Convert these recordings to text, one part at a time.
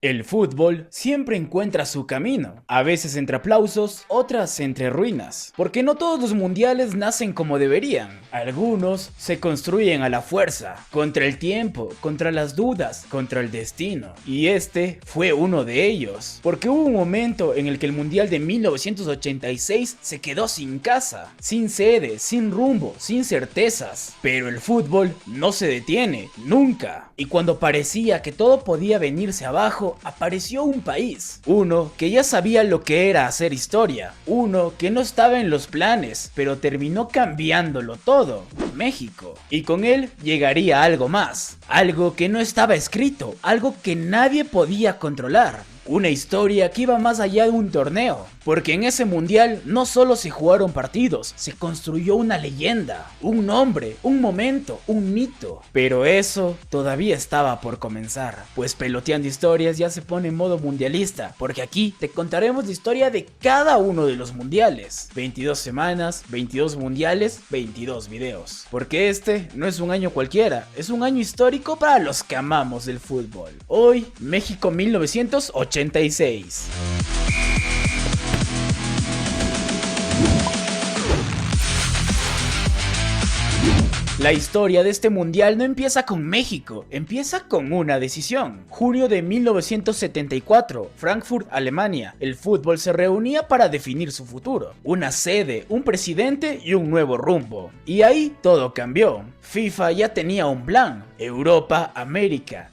El fútbol siempre encuentra su camino, a veces entre aplausos, otras entre ruinas, porque no todos los mundiales nacen como deberían. Algunos se construyen a la fuerza, contra el tiempo, contra las dudas, contra el destino. Y este fue uno de ellos, porque hubo un momento en el que el mundial de 1986 se quedó sin casa, sin sede, sin rumbo, sin certezas. Pero el fútbol no se detiene, nunca. Y cuando parecía que todo podía venirse abajo, apareció un país, uno que ya sabía lo que era hacer historia, uno que no estaba en los planes, pero terminó cambiándolo todo, México. Y con él llegaría algo más, algo que no estaba escrito, algo que nadie podía controlar. Una historia que iba más allá de un torneo, porque en ese mundial no solo se jugaron partidos, se construyó una leyenda, un nombre, un momento, un mito. Pero eso todavía estaba por comenzar, pues Peloteando Historias ya se pone en modo mundialista, porque aquí te contaremos la historia de cada uno de los mundiales. 22 semanas, 22 mundiales, 22 videos. Porque este no es un año cualquiera, es un año histórico para los que amamos el fútbol. Hoy, México 1986. La historia de este mundial no empieza con México, empieza con una decisión. Junio de 1974, Frankfurt, Alemania. El fútbol se reunía para definir su futuro. Una sede, un presidente y un nuevo rumbo. Y ahí todo cambió. FIFA ya tenía un plan. Europa, América,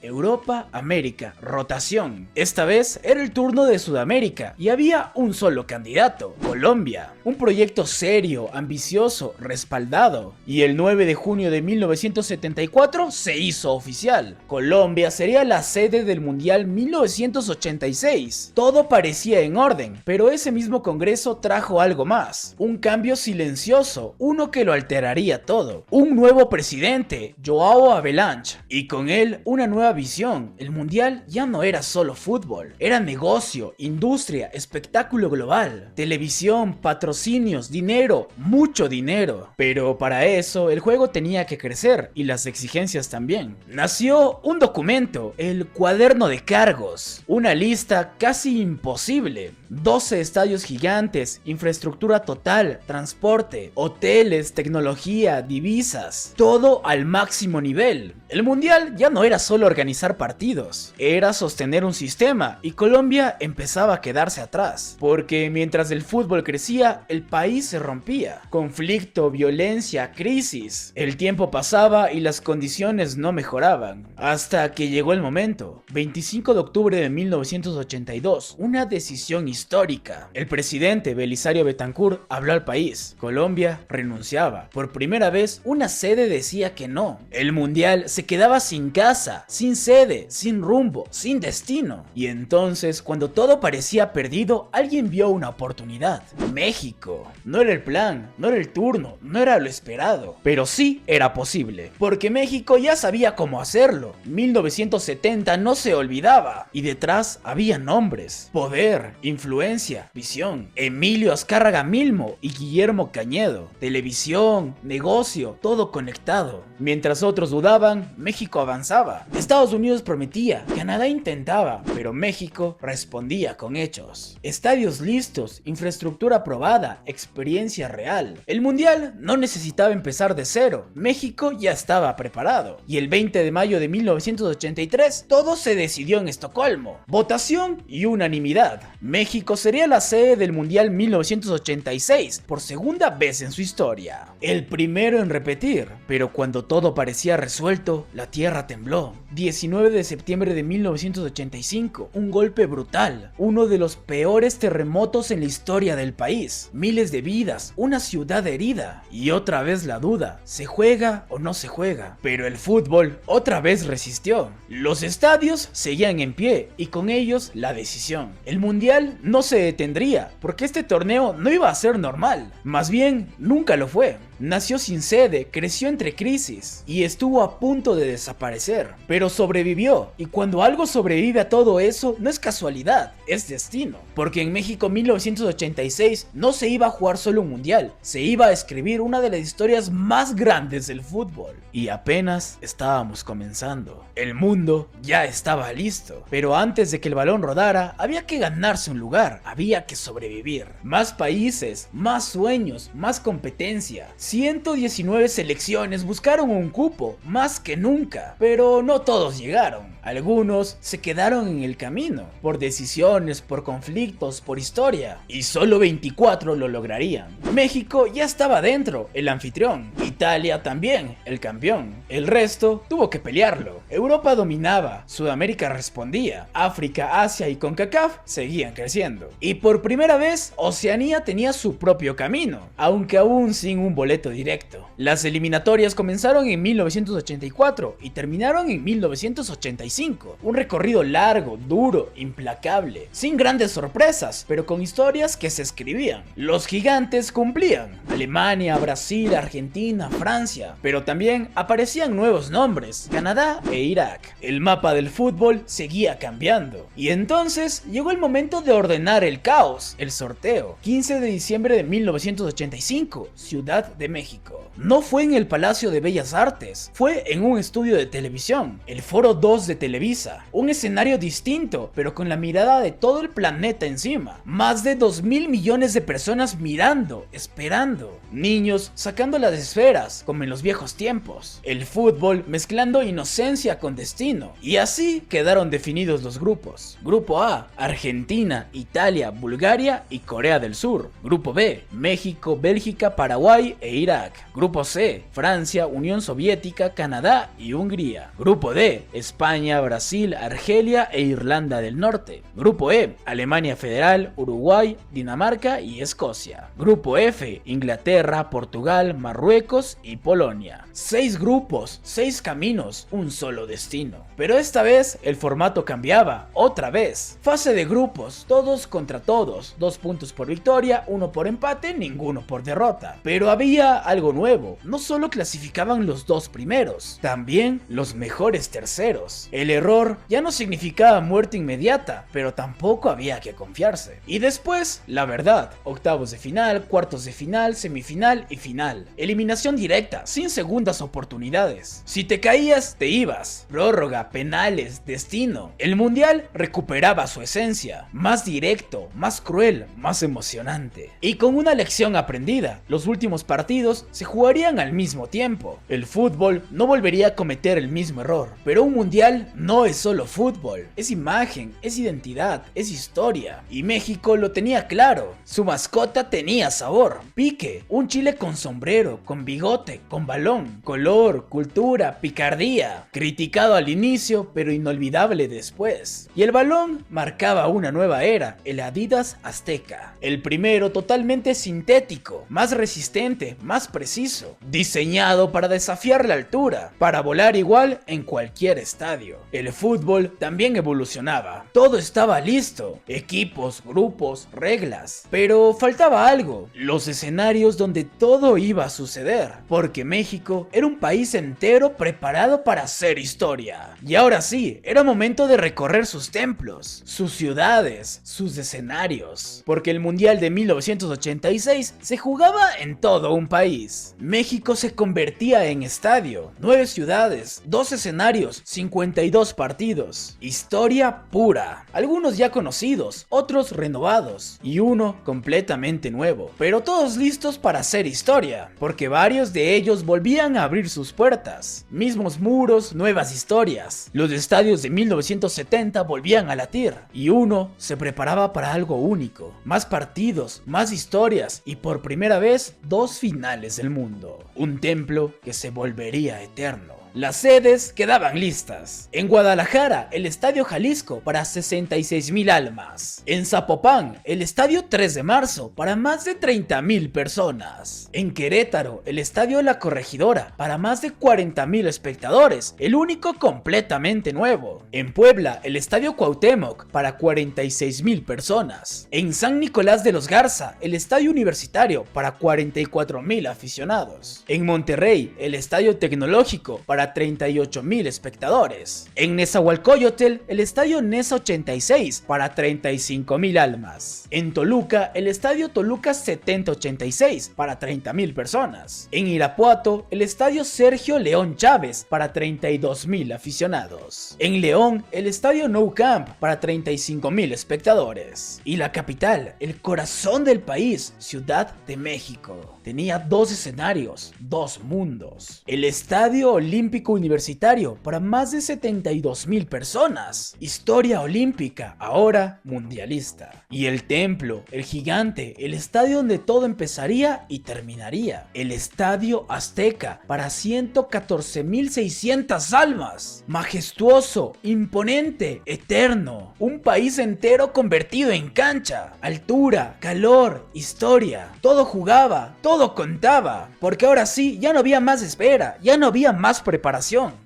rotación. Esta vez era el turno de Sudamérica y había un solo candidato, Colombia. Un proyecto serio, ambicioso, respaldado. Y el 9 de junio de 1974 se hizo oficial. Colombia sería la sede del Mundial 1986. Todo parecía en orden, pero ese mismo congreso trajo algo más. Un cambio silencioso, uno que lo alteraría todo. Un nuevo presidente, João Havelange. Y con él una nueva visión. El mundial ya no era solo fútbol, era negocio, industria, espectáculo global, televisión, patrocinios, dinero, mucho dinero. Pero para eso el juego tenía que crecer y las exigencias también. Nació un documento, el cuaderno de cargos, una lista casi imposible. 12 estadios gigantes, infraestructura total, transporte, hoteles, tecnología, divisas, todo al máximo nivel. El mundial ya no era solo organizar partidos, era sostener un sistema y Colombia empezaba a quedarse atrás, porque mientras el fútbol crecía, el país se rompía. Conflicto, violencia, crisis. El tiempo pasaba y las condiciones no mejoraban, hasta que llegó el momento. 25 de octubre de 1982, una decisión histórica. El presidente Belisario Betancur habló al país. Colombia renunciaba. Por primera vez, una sede decía que no. El mundial se quedaba sin casa, sin sede, sin rumbo, sin destino. Y entonces, cuando todo parecía perdido, alguien vio una oportunidad. México. No era el plan, no era el turno, no era lo esperado, pero sí era posible, porque México ya sabía cómo hacerlo. 1970 no se olvidaba, y detrás había nombres, poder, influencia, visión. Emilio Azcárraga Milmo y Guillermo Cañedo. Televisión, negocio, todo conectado. Mientras otros dudaban, México avanzaba. Estados Unidos prometía, Canadá intentaba, pero México respondía con hechos. Estadios listos, infraestructura aprobada, experiencia real. El mundial no necesitaba empezar de cero, México ya estaba preparado. Y el 20 de mayo de 1983, todo se decidió en Estocolmo. Votación y unanimidad. México sería la sede del Mundial 1986 por segunda vez en su historia. El primero en repetir, pero cuando todo parecía resuelto, la tierra tembló. 19 de septiembre de 1985, un golpe brutal, uno de los peores terremotos en la historia del país. Miles de vidas, una ciudad herida. Y otra vez la duda, ¿se juega o no se juega? Pero el fútbol otra vez resistió. Los estadios seguían en pie y con ellos la decisión. El mundial no se detendría, porque este torneo no iba a ser normal. Más bien, nunca lo fue. Nació sin sede, creció entre crisis y estuvo a punto de desaparecer, pero sobrevivió, y cuando algo sobrevive a todo eso no es casualidad, es destino, porque en México 1986 no se iba a jugar solo un mundial, se iba a escribir una de las historias más grandes del fútbol, y apenas estábamos comenzando. El mundo ya estaba listo, pero antes de que el balón rodara, había que ganarse un lugar, había que sobrevivir. Más países, más sueños, más competencia. 119 selecciones buscaron un cupo, más que nunca, pero no todos llegaron. Algunos se quedaron en el camino, por decisiones, por conflictos, por historia, y solo 24 lo lograrían. México ya estaba dentro, el anfitrión. Italia también, el campeón. El resto tuvo que pelearlo. Europa dominaba, Sudamérica respondía, África, Asia y CONCACAF seguían creciendo. Y por primera vez, Oceanía tenía su propio camino, aunque aún sin un boleto directo. Las eliminatorias comenzaron en 1984 y terminaron en 1985. Un recorrido largo, duro, implacable, sin grandes sorpresas, pero con historias que se escribían. Los gigantes cumplían: Alemania, Brasil, Argentina, Francia, pero también aparecían nuevos nombres: Canadá e Irak. El mapa del fútbol seguía cambiando, y entonces llegó el momento de ordenar el caos, el sorteo. 15 de diciembre de 1985, Ciudad de México. No fue en el Palacio de Bellas Artes, fue en un estudio de televisión, el Foro 2 de Televisa, un escenario distinto, pero con la mirada de todo el planeta encima. Más de 2.000 millones de personas mirando, esperando. Niños sacando las esferas, como en los viejos tiempos. El fútbol mezclando inocencia con destino. Y así quedaron definidos los grupos. Grupo A: Argentina, Italia, Bulgaria y Corea del Sur. Grupo B: México, Bélgica, Paraguay e Irak. Grupo C: Francia, Unión Soviética, Canadá y Hungría. Grupo D: España, Brasil, Argelia e Irlanda del Norte. Grupo E: Alemania Federal, Uruguay, Dinamarca y Escocia. Grupo F: Inglaterra, Portugal, Marruecos y Polonia. 6 grupos, 6 caminos, un solo destino. Pero esta vez el formato cambiaba, otra vez. Fase de grupos, todos contra todos, 2 puntos por victoria, 1 por empate, ninguno por derrota. Pero había algo nuevo, no solo clasificaban los 2 primeros, también los mejores terceros. El error ya no significaba muerte inmediata, pero tampoco había que confiarse. Y después, la verdad: octavos de final, cuartos de final, semifinal y final. Eliminación directa, sin segundas oportunidades. Si te caías, te ibas. Prórroga, penales, destino. El mundial recuperaba su esencia, más directo, más cruel, más emocionante. Y con una lección aprendida: los últimos partidos se jugarían al mismo tiempo. El fútbol no volvería a cometer el mismo error, pero un mundial no es solo fútbol, es imagen, es identidad, es historia. Y México lo tenía claro, su mascota tenía sabor: pique, un chile con sombrero, con bigote, con balón, color, cultura, picardía, criticado al inicio pero inolvidable después. Y el balón marcaba una nueva era, el Adidas Azteca, el primero totalmente sintético, más resistente, más preciso, diseñado para desafiar la altura, para volar igual en cualquier estadio. El fútbol también evolucionaba, todo estaba listo: equipos, grupos, reglas, pero faltaba algo: los escenarios donde todo iba a suceder, porque México era un país entero preparado para hacer historia. Y ahora sí, era momento de recorrer sus templos, sus ciudades, sus escenarios, porque el Mundial de 1986 se jugaba en todo un país. México se convertía en estadio, 9 ciudades, 2 escenarios, 52 partidos. Historia pura, algunos ya conocidos, otros renovados y uno completamente nuevo, pero todos listos para hacer historia, porque varios de ellos volvían a abrir sus puertas. Mismos muros, nuevas historias. Los estadios de 1970 volvían a latir y uno se preparaba para algo único: más partidos, más historias y por primera vez 2 finales del mundo. Un templo que se volvería eterno. Las sedes quedaban listas. En Guadalajara, el Estadio Jalisco para 66,000 almas. En Zapopan, el Estadio 3 de Marzo para más de 30,000 personas. En Querétaro, el Estadio La Corregidora para más de 40,000 espectadores, el único completamente nuevo. En Puebla, el Estadio Cuauhtémoc para 46,000 personas. En San Nicolás de los Garza, el Estadio Universitario para 44,000 aficionados. En Monterrey, el Estadio Tecnológico para 38,000 espectadores. En Nezahualcóyotl, el Estadio Nesa 86 para 35,000 almas. En Toluca, el Estadio Toluca 7086 para 30,000 personas. En Irapuato, el Estadio Sergio León Chávez para 32,000 aficionados. En León, el Estadio Nou Camp para 35,000 espectadores. Y la capital, el corazón del país, Ciudad de México, tenía dos escenarios, dos mundos. El Estadio Olímpico Universitario para más de 72,000 personas. Historia olímpica, ahora mundialista. Y el templo, el gigante, el estadio donde todo empezaría y terminaría. El Estadio Azteca para 114,600 almas. Majestuoso, imponente, eterno. Un país entero convertido en cancha. Altura, calor, historia. Todo jugaba, todo contaba. Porque ahora sí, ya no había más espera, ya no había más preparación.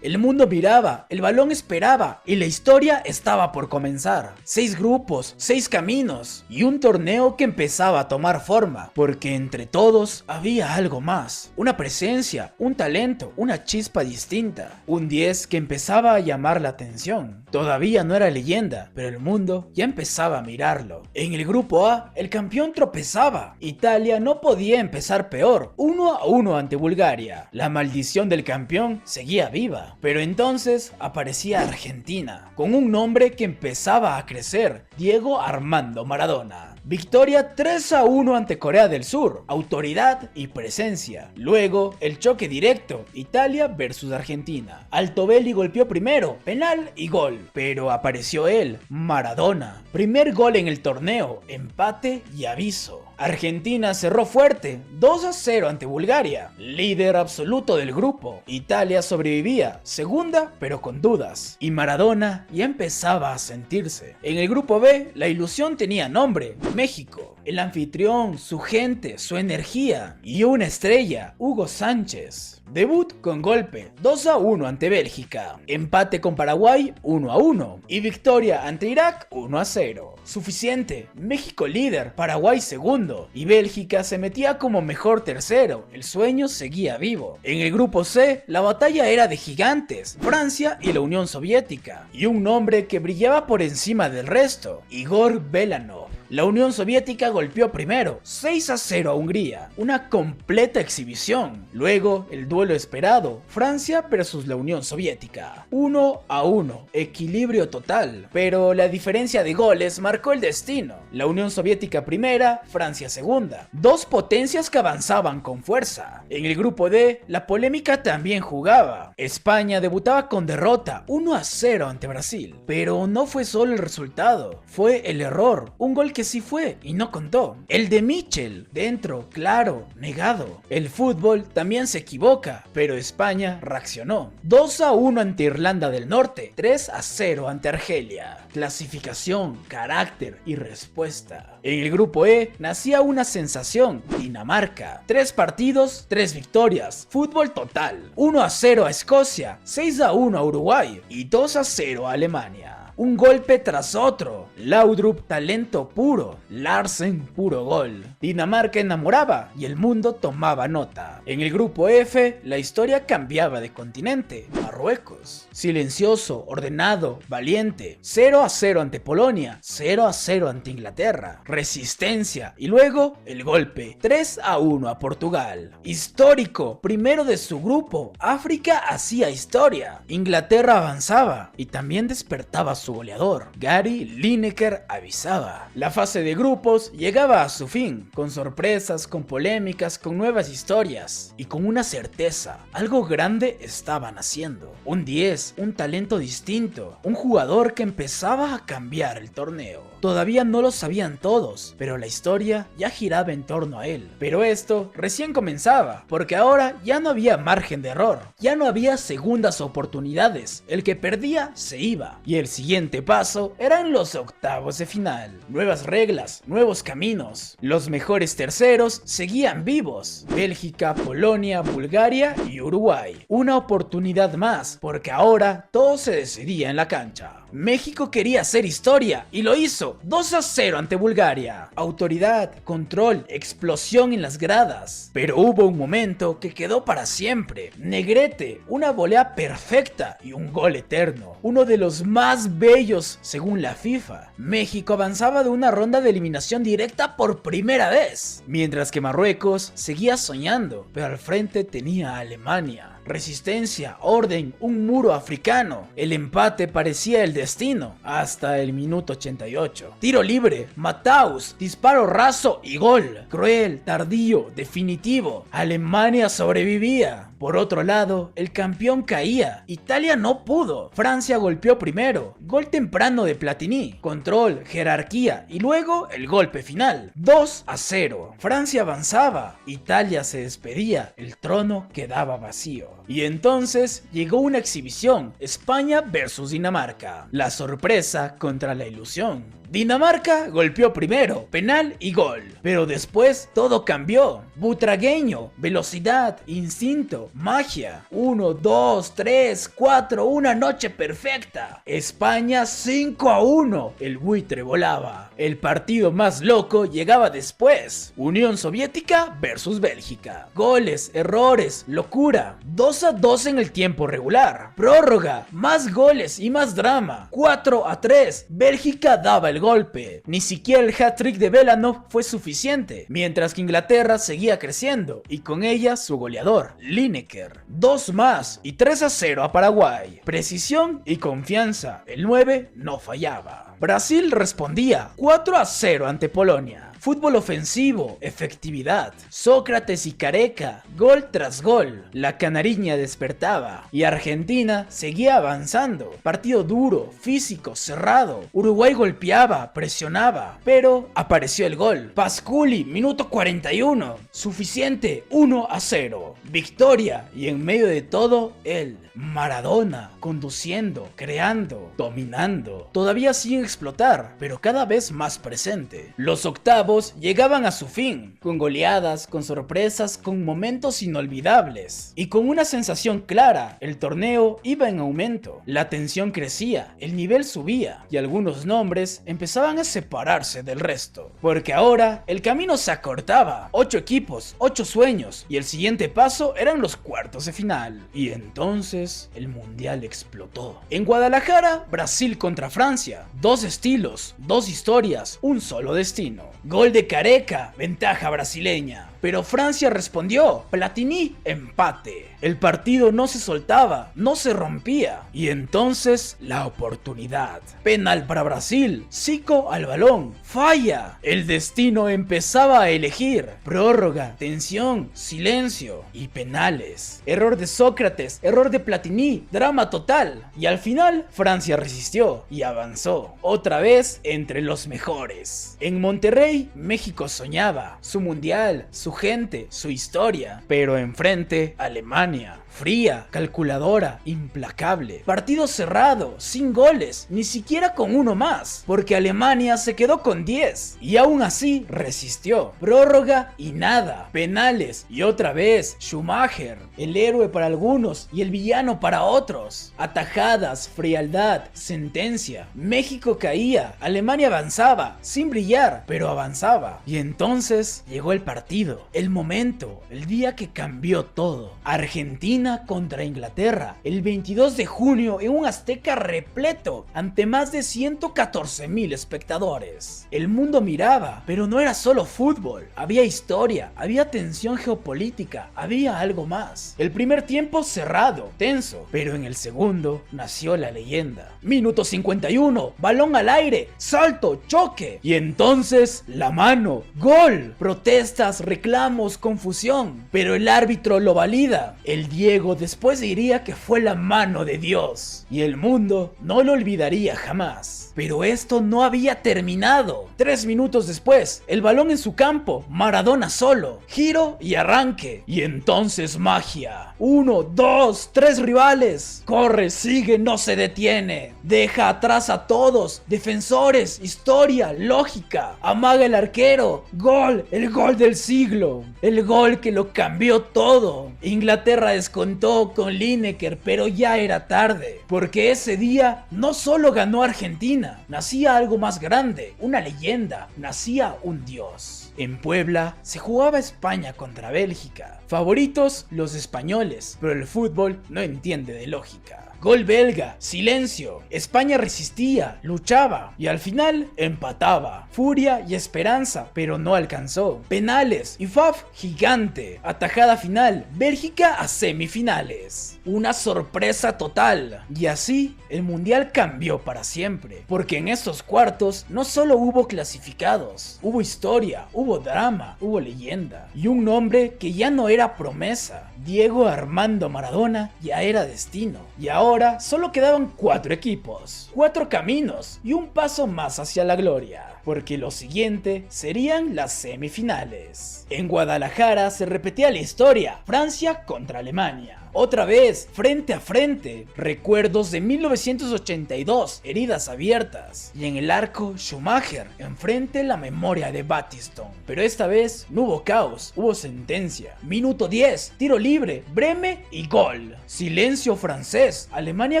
El mundo miraba, el balón esperaba y la historia estaba por comenzar. 6 grupos, 6 caminos y un torneo que empezaba a tomar forma, porque entre todos había algo más. Una presencia, un talento, una chispa distinta. Un 10 que empezaba a llamar la atención. Todavía no era leyenda, pero el mundo ya empezaba a mirarlo. En el grupo A, el campeón tropezaba. Italia no podía empezar peor, 1-1 ante Bulgaria. La maldición del campeón seguía viva. Pero entonces aparecía Argentina, con un nombre que empezaba a crecer, Diego Armando Maradona. Victoria 3-1 ante Corea del Sur, autoridad y presencia. Luego, el choque directo, Italia versus Argentina. Altobelli golpeó primero, penal y gol. Pero apareció él, Maradona. Primer gol en el torneo, empate y aviso. Argentina cerró fuerte, 2-0 ante Bulgaria, líder absoluto del grupo. Italia sobrevivía, segunda pero con dudas. Y Maradona ya empezaba a sentirse. En el grupo B, la ilusión tenía nombre, México. El anfitrión, su gente, su energía y una estrella, Hugo Sánchez. Debut con golpe, 2-1 ante Bélgica. Empate con Paraguay, 1-1. Y victoria ante Irak, 1-0. Suficiente, México líder, Paraguay segundo. Y Bélgica se metía como mejor tercero, el sueño seguía vivo. En el grupo C, la batalla era de gigantes, Francia y la Unión Soviética. Y un nombre que brillaba por encima del resto, Igor Belanov. La Unión Soviética golpeó primero, 6-0 a Hungría, una completa exhibición. Luego, el duelo esperado, Francia versus la Unión Soviética, 1-1, equilibrio total. Pero la diferencia de goles marcó el destino. La Unión Soviética primera, Francia segunda. Dos potencias que avanzaban con fuerza. En el grupo D, la polémica también jugaba. España debutaba con derrota, 1-0 ante Brasil. Pero no fue solo el resultado, fue el error, un gol que sí fue y no contó. El de Mitchell, dentro, claro, negado. El fútbol también se equivoca, pero España reaccionó. 2-1 ante Irlanda del Norte, 3-0 ante Argelia. Clasificación, carácter y respuesta. En el grupo E nacía una sensación, Dinamarca. 3 partidos, 3 victorias, fútbol total. 1-0 a Escocia, 6-1 a Uruguay y 2-0 a Alemania. Un golpe tras otro. Laudrup, talento puro. Larsen, puro gol. Dinamarca enamoraba y el mundo tomaba nota. En el grupo F, la historia cambiaba de continente. Marruecos. Silencioso, ordenado, valiente. 0-0 ante Polonia. 0-0 ante Inglaterra. Resistencia. Y luego, el golpe. 3-1 a Portugal. Histórico. Primero de su grupo. África hacía historia. Inglaterra avanzaba y también despertaba su su goleador, Gary Lineker avisaba. La fase de grupos llegaba a su fin, con sorpresas, con polémicas, con nuevas historias y con una certeza: algo grande estaban haciendo. Un 10, un talento distinto, un jugador que empezaba a cambiar el torneo. Todavía no lo sabían todos, pero la historia ya giraba en torno a él. Pero esto recién comenzaba, porque ahora ya no había margen de error, ya no había segundas oportunidades, el que perdía se iba. Y el siguiente paso eran los octavos de final. Nuevas reglas, nuevos caminos. Los mejores terceros seguían vivos: Bélgica, Polonia, Bulgaria y Uruguay. Una oportunidad más, porque ahora todo se decidía en la cancha. México quería hacer historia y lo hizo, 2-0 ante Bulgaria. Autoridad, control, explosión en las gradas. Pero hubo un momento que quedó para siempre: Negrete, una volea perfecta y un gol eterno, uno de los más bellos según la FIFA. México avanzaba de una ronda de eliminación directa por primera vez, mientras que Marruecos seguía soñando, pero al frente tenía a Alemania. Resistencia, orden, un muro africano. El empate parecía el destino, hasta el minuto 88. Tiro libre, Mataus, disparo raso y gol. Cruel, tardío, definitivo. Alemania sobrevivía. Por otro lado, el campeón caía. Italia no pudo. Francia golpeó primero. Gol temprano de Platini. Control, jerarquía y luego el golpe final. 2-0. Francia avanzaba. Italia se despedía. El trono quedaba vacío. Y entonces llegó una exhibición: España versus Dinamarca. La sorpresa contra la ilusión. Dinamarca golpeó primero, penal y gol. Pero después todo cambió. Butragueño, velocidad, instinto, magia. 1, 2, 3, 4, una noche perfecta. España 5-1. El buitre volaba. El partido más loco llegaba después: Unión Soviética versus Bélgica. Goles, errores, locura. 2-2 en el tiempo regular. Prórroga, más goles y más drama. 4-3. Bélgica daba el golpe. Ni siquiera el hat-trick de Belanov fue suficiente, mientras que Inglaterra seguía creciendo, y con ella su goleador, Lineker. 2 más y 3-0 a Paraguay. Precisión y confianza. El 9 no fallaba. Brasil respondía 4-0 ante Polonia. Fútbol ofensivo, efectividad. Sócrates y Careca, gol tras gol. La canariña despertaba y Argentina seguía avanzando. Partido duro, físico, cerrado. Uruguay golpeaba, presionaba, pero apareció el gol. Pasculi, minuto 41. Suficiente, 1-0. Victoria, y en medio de todo, él, Maradona, conduciendo, creando, dominando. Todavía sin explotar, pero cada vez más presente. Los octavos llegaban a su fin, con goleadas, con sorpresas, con momentos inolvidables. Y con una sensación clara: el torneo iba en aumento. La tensión crecía, el nivel subía, y algunos nombres empezaban a separarse del resto. Porque ahora el camino se acortaba. 8 equipos, 8 sueños, y el siguiente paso eran los cuartos de final. Y entonces el mundial explotó. En Guadalajara, Brasil contra Francia. 2 estilos, 2 historias, un solo destino. Gol de Careca, ventaja brasileña. Pero Francia respondió: Platini, empate. El partido no se soltaba, no se rompía. Y entonces la oportunidad. Penal para Brasil. Zico al balón. Falla. El destino empezaba a elegir. Prórroga, tensión, silencio y penales. Error de Sócrates, error de Platini, drama total. Y al final Francia resistió y avanzó. Otra vez entre los mejores. En Monterrey, México soñaba. Su mundial, su gente, su historia. Pero enfrente, Alemania. Fría, calculadora, implacable. Partido cerrado, sin goles, ni siquiera con uno más, porque Alemania se quedó con 10 y aún así resistió. Prórroga y nada. Penales y otra vez Schumacher, el héroe para algunos y el villano para otros. Atajadas, frialdad, sentencia. México caía, Alemania avanzaba, sin brillar, pero avanzaba. Y entonces llegó el partido. llegado el momento, el día que cambió todo. Argentina contra Inglaterra, el 22 de junio en un Azteca repleto, ante más de 114,000 espectadores. El mundo miraba, pero no era solo fútbol, había historia, había tensión geopolítica, había algo más. El primer tiempo cerrado, tenso, pero en el segundo nació la leyenda. Minuto 51, balón al aire, salto, choque, y entonces la mano, gol, protestas, reclamos, confusión, pero el árbitro lo valida. El Diego después diría que fue la mano de Dios, y el mundo no lo olvidaría jamás. Pero esto no había terminado. 3 minutos después, el balón en su campo, Maradona solo, giro y arranque, y entonces magia. 1, 2, 3 rivales, corre, sigue, no se detiene, deja atrás a todos, defensores, historia, lógica, amaga el arquero, gol, el gol del siglo, el gol que lo cambió todo. Inglaterra descontó con Lineker, pero ya era tarde, porque ese día no solo ganó Argentina, nacía algo más grande, una leyenda, nacía un dios. En Puebla se jugaba España contra Bélgica. Favoritos los españoles, pero el fútbol no entiende de lógica. Gol belga, silencio, España resistía, luchaba y al final empataba. Furia y esperanza, pero no alcanzó. Penales y FAF gigante. Atajada final, Bélgica a semifinales. Una sorpresa total. Y así el mundial cambió para siempre. Porque en estos cuartos no solo hubo clasificados, hubo historia, hubo drama, hubo leyenda. Y un nombre que ya no era promesa. Diego Armando Maradona ya era destino. Y ahora solo quedaban 4 equipos, 4 caminos y un paso más hacia la gloria, porque lo siguiente serían las semifinales. En Guadalajara se repetía la historia, Francia contra Alemania. Otra vez, frente a frente, recuerdos de 1982, heridas abiertas, y en el arco Schumacher, enfrente la memoria de Battiston. Pero esta vez no hubo caos, hubo sentencia. Minuto 10, tiro libre, Breme y gol. Silencio francés, Alemania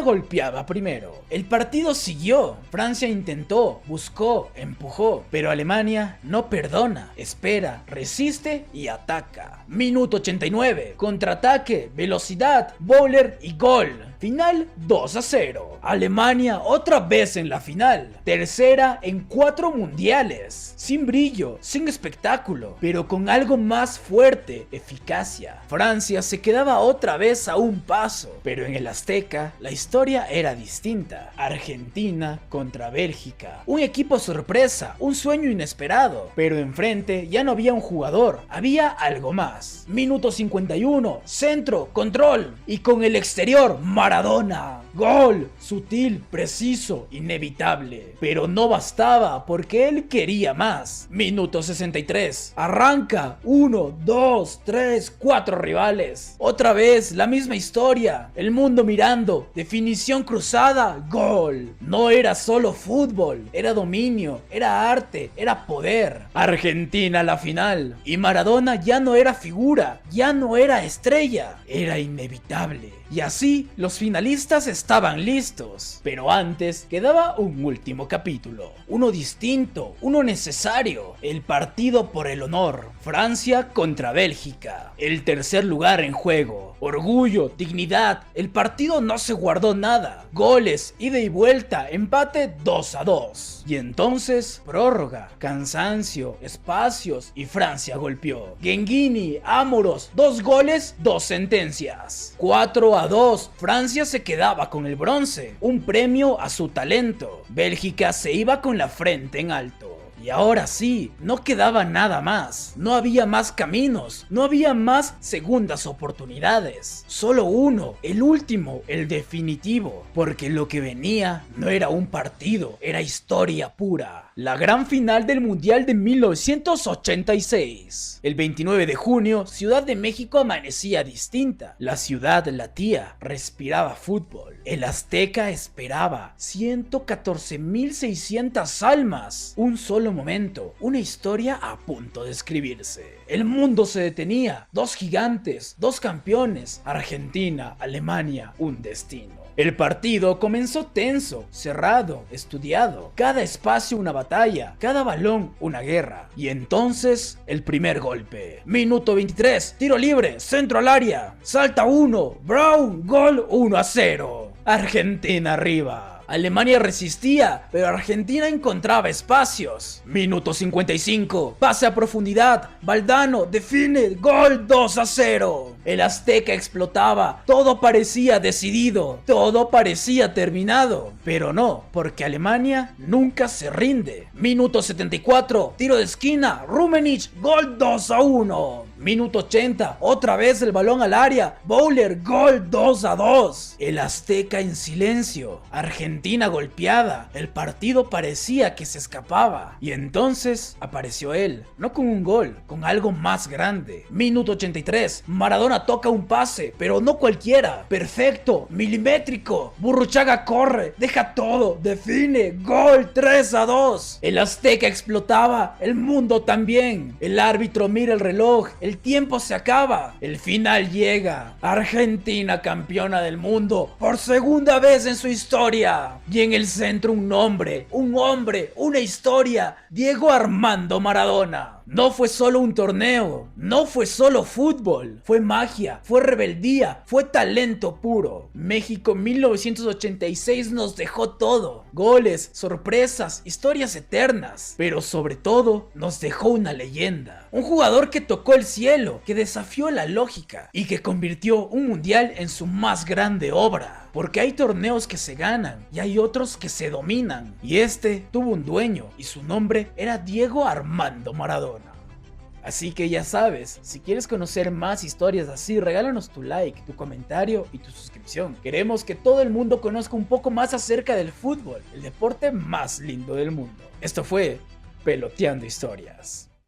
golpeaba primero. El partido siguió, Francia intentó, buscó, empujó, pero Alemania no perdona, espera, resiste y ataca. Minuto 89, contraataque, velocidad, bowler y gol. Final 2-0. Alemania otra vez en la final. Tercera en 4 mundiales. Sin brillo, sin espectáculo, pero con algo más fuerte, eficacia. Francia se quedaba otra vez a un paso, pero en el Azteca la historia era distinta. Argentina contra Bélgica. Un equipo sorpresa, un sueño inesperado, pero enfrente ya no había un jugador, había algo más. Minuto 51, centro, control, y con el exterior, Maradona. Gol, sutil, preciso, inevitable. Pero no bastaba porque él quería más. Minuto 63. Arranca. 1, 2, 3, 4 rivales. Otra vez la misma historia. El mundo mirando. Definición cruzada. Gol. No era solo fútbol. Era dominio. Era arte. Era poder. Argentina a la final. Y Maradona ya no era figura. Ya no era estrella. Era inevitable. Y así los finalistas estaban listos, pero antes quedaba un último capítulo, uno distinto, uno necesario, el partido por el honor, Francia contra Bélgica, el tercer lugar en juego, orgullo, dignidad, el partido no se guardó nada, goles, ida y vuelta, empate 2-2, y entonces prórroga, cansancio, espacios y Francia golpeó, Genghini, Amoros, 2 goles, 2 sentencias, 4-2, Francia se quedaba con el bronce, un premio a su talento, Bélgica se iba con la frente en alto. Y ahora sí, no quedaba nada más, no había más caminos, no había más segundas oportunidades, solo uno, el último, el definitivo, porque lo que venía no era un partido, era historia pura. La gran final del Mundial de 1986. El 29 de junio, Ciudad de México amanecía distinta. La ciudad latía, respiraba fútbol. El Azteca esperaba 114,600 almas. Un solo momento, una historia a punto de escribirse. El mundo se detenía, 2 gigantes, 2 campeones, Argentina, Alemania, un destino. El partido comenzó tenso, cerrado, estudiado. Cada espacio una batalla, cada balón una guerra. Y entonces, el primer golpe. Minuto 23, tiro libre, centro al área. Salta uno, Brown, gol 1-0. Argentina arriba. Alemania resistía, pero Argentina encontraba espacios. Minuto 55, pase a profundidad, Valdano define, gol 2-0. El Azteca explotaba, todo parecía decidido, todo parecía terminado. Pero no, porque Alemania nunca se rinde. Minuto 74, tiro de esquina, Rummenigge, gol 2-1. Minuto 80, otra vez el balón al área, Bowler, gol 2-2. El Azteca en silencio, Argentina golpeada, el partido parecía que se escapaba. Y entonces apareció él, no con un gol, con algo más grande. Minuto 83, Maradona toca un pase, pero no cualquiera, perfecto, milimétrico. Burruchaga corre, deja todo, define, gol 3-2. El Azteca explotaba, el mundo también. El árbitro mira el reloj, el tiempo se acaba, el final llega. Argentina campeona del mundo por segunda vez en su historia. Y en el centro un nombre, un hombre, una historia, Diego Armando Maradona. No fue solo un torneo, no fue solo fútbol, fue magia, fue rebeldía, fue talento puro. México 1986 nos dejó todo, goles, sorpresas, historias eternas, pero sobre todo nos dejó una leyenda. Un jugador que tocó el cielo, que desafió la lógica y que convirtió un mundial en su más grande obra. Porque hay torneos que se ganan y hay otros que se dominan. Y este tuvo un dueño y su nombre era Diego Armando Maradona. Así que ya sabes, si quieres conocer más historias así, regálanos tu like, tu comentario y tu suscripción. Queremos que todo el mundo conozca un poco más acerca del fútbol, el deporte más lindo del mundo. Esto fue Peloteando Historias.